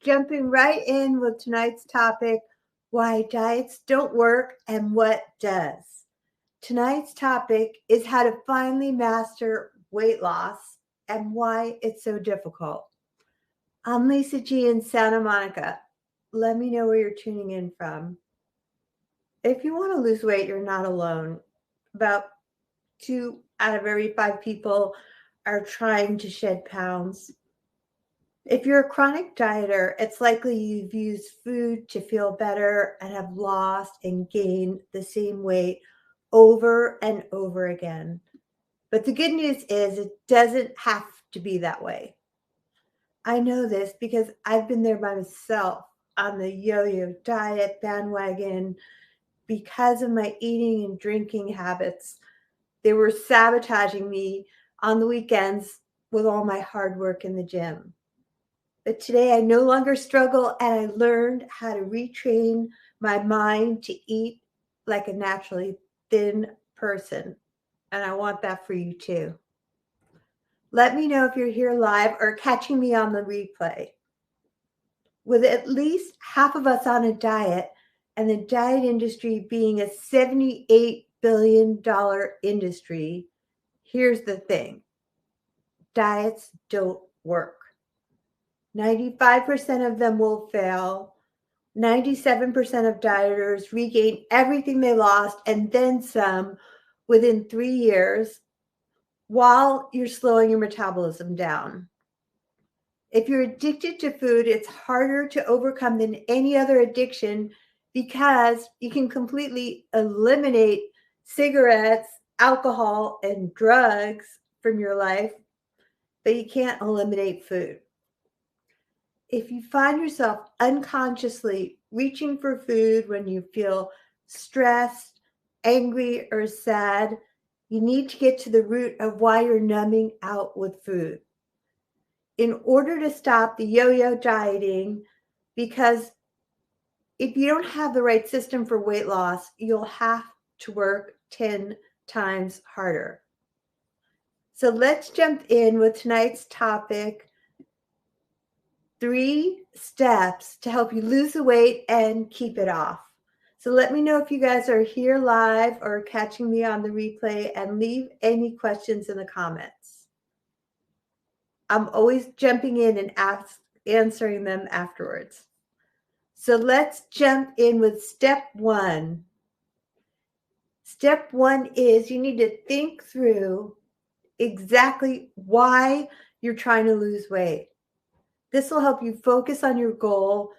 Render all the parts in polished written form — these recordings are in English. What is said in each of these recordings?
jumping right in with tonight's topic, why diets don't work and what does. Tonight's topic is how to finally master weight loss and why it's so difficult. I'm Lisa G in Santa Monica. Let me know where you're tuning in from. If you want to lose weight, you're not alone. About 2 out of every 5 people are trying to shed pounds. If you're a chronic dieter, it's likely you've used food to feel better and have lost and gained the same weight over and over again. But the good news is it doesn't have to be that way. I know this because I've been there by myself on the yo-yo diet bandwagon because of my eating and drinking habits. They were sabotaging me on the weekends with all my hard work in the gym. But today I no longer struggle and I learned how to retrain my mind to eat like a naturally thin person. And I want that for you too. Let me know if you're here live or catching me on the replay. With at least half of us on a diet and the diet industry being a $78 billion industry, here's the thing. Diets don't work. 95% of them will fail. 97% of dieters regain everything they lost and then some within 3 years while you're slowing your metabolism down. If you're addicted to food, it's harder to overcome than any other addiction because you can completely eliminate cigarettes, alcohol, and drugs from your life, but you can't eliminate food. If you find yourself unconsciously reaching for food when you feel stressed, angry, or sad, you need to get to the root of why you're numbing out with food. In order to stop the yo-yo dieting, because if you don't have the right system for weight loss, you'll have to work 10 times harder. So let's jump in with tonight's topic, 3 steps to help you lose the weight and keep it off. So let me know if you guys are here live or catching me on the replay and leave any questions in the comments. I'm always jumping in and answering them afterwards. So let's jump in with step 1. Step 1 is you need to think through exactly why you're trying to lose weight. This will help you focus on your goal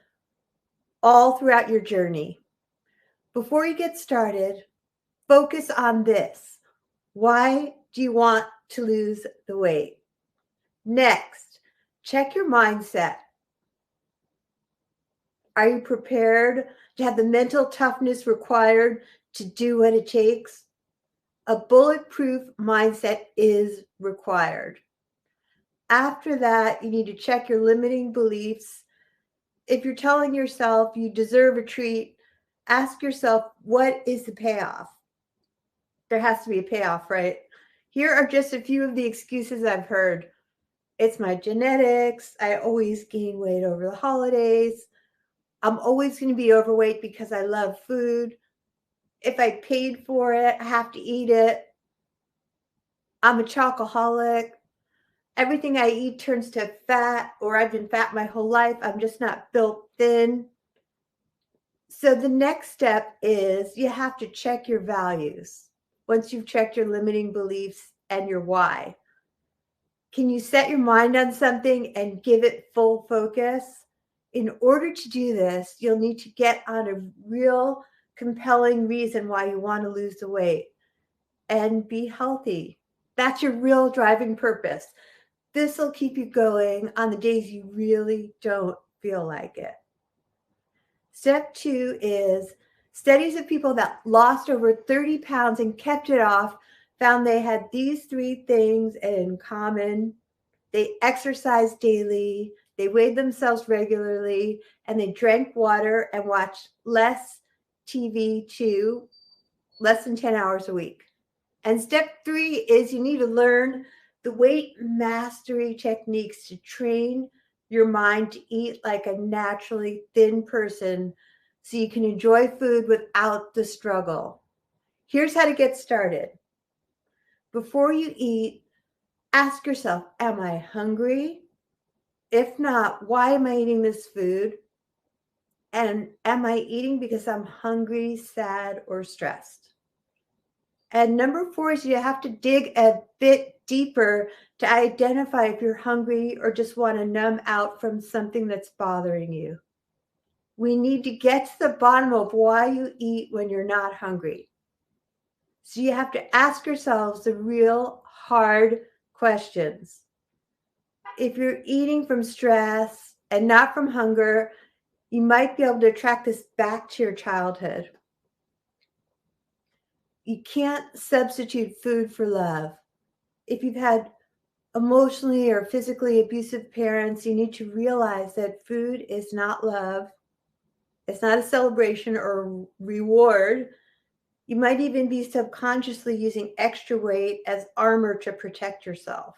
all throughout your journey. Before you get started, focus on this. Why do you want to lose the weight? Next, check your mindset. Are you prepared to have the mental toughness required to do what it takes? A bulletproof mindset is required. After that, you need to check your limiting beliefs. If you're telling yourself you deserve a treat, ask yourself, what is the payoff? There has to be a payoff, right? Here are just a few of the excuses I've heard. It's my genetics. I always gain weight over the holidays. I'm always going to be overweight because I love food. If I paid for it, I have to eat it. I'm a chocoholic. Everything I eat turns to fat, or I've been fat my whole life. I'm just not built thin. So the next step is you have to check your values. Once you've checked your limiting beliefs and your why, can you set your mind on something and give it full focus? In order to do this, you'll need to get on a real compelling reason why you want to lose the weight and be healthy. That's your real driving purpose. This will keep you going on the days you really don't feel like it. Step 2 is studies of people that lost over 30 pounds and kept it off found they had these 3 things in common. They exercised daily, they weighed themselves regularly, and they drank water and watched less TV too, less than 10 hours a week. And step 3 is you need to learn the weight mastery techniques to train your mind to eat like a naturally thin person so you can enjoy food without the struggle. Here's how to get started. Before you eat, ask yourself, am I hungry? If not, why am I eating this food? And am I eating because I'm hungry, sad, or stressed? And number 4 is you have to dig a bit deeper to identify if you're hungry or just want to numb out from something that's bothering you. We need to get to the bottom of why you eat when you're not hungry. So you have to ask yourselves the real hard questions. If you're eating from stress and not from hunger, you might be able to track this back to your childhood. You can't substitute food for love. If you've had emotionally or physically abusive parents, you need to realize that food is not love. It's not a celebration or a reward. You might even be subconsciously using extra weight as armor to protect yourself.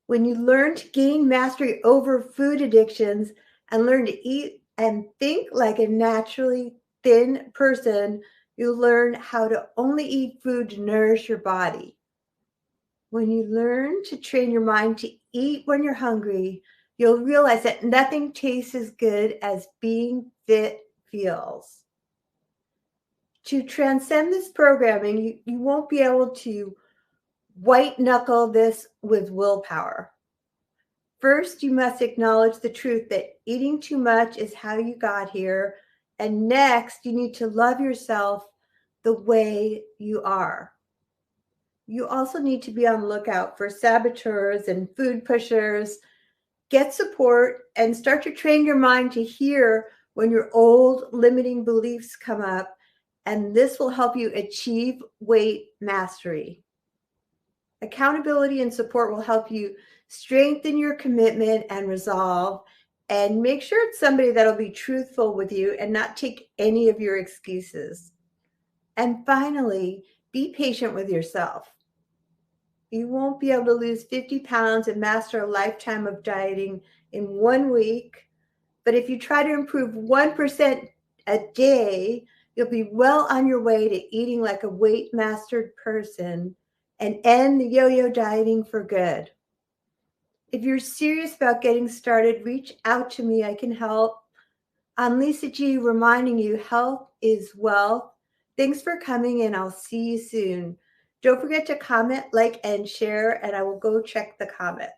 When you learn to gain mastery over food addictions and learn to eat and think like a naturally thin person, you'll learn how to only eat food to nourish your body. When you learn to train your mind to eat when you're hungry, you'll realize that nothing tastes as good as being fit feels. To transcend this programming, you won't be able to white knuckle this with willpower. First, you must acknowledge the truth that eating too much is how you got here. And next, you need to love yourself the way you are. You also need to be on the lookout for saboteurs and food pushers. Get support and start to train your mind to hear when your old limiting beliefs come up, and this will help you achieve weight mastery. Accountability and support will help you strengthen your commitment and resolve, and make sure it's somebody that'll be truthful with you and not take any of your excuses. And finally, be patient with yourself. You won't be able to lose 50 pounds and master a lifetime of dieting in 1 week, but if you try to improve 1% a day, you'll be well on your way to eating like a weight-mastered person and end the yo-yo dieting for good. If you're serious about getting started, reach out to me. I can help. I'm Lisa G, reminding you health is wealth. Thanks for coming, and I'll see you soon. Don't forget to comment, like, and share, and I will go check the comments.